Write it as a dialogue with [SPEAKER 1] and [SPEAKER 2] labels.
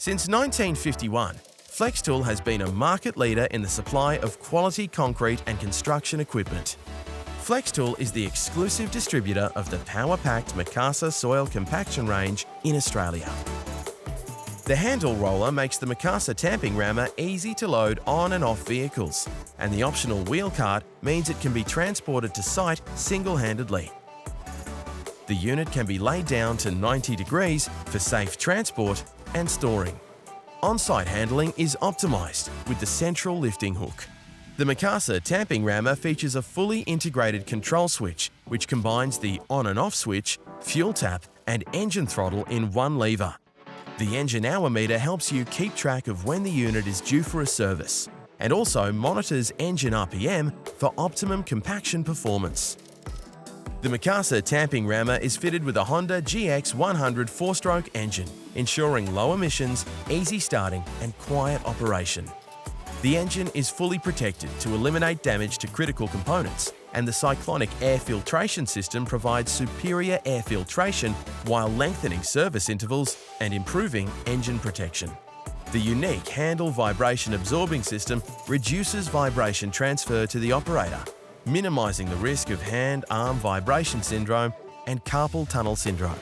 [SPEAKER 1] Since 1951, Flextool has been a market leader in the supply of quality concrete and construction equipment. Flextool is the exclusive distributor of the power-packed Mikasa soil compaction range in Australia. The handle roller makes the Mikasa Tamping Rammer easy to load on and off vehicles, and the optional wheel cart means it can be transported to site single-handedly. The unit can be laid down to 90 degrees for safe transport and storing. On-site handling is optimised with the central lifting hook. The Mikasa Tamping Rammer features a fully integrated control switch which combines the on and off switch, fuel tap and engine throttle in one lever. The engine hour meter helps you keep track of when the unit is due for a service and also monitors engine RPM for optimum compaction performance. The Mikasa Tamping Rammer is fitted with a Honda GX100 4-stroke engine, ensuring low emissions, easy starting and quiet operation. The engine is fully protected to eliminate damage to critical components, and the Cyclonic air filtration system provides superior air filtration while lengthening service intervals and improving engine protection. The unique handle vibration absorbing system reduces vibration transfer to the operator, minimising the risk of hand-arm vibration syndrome and carpal tunnel syndrome.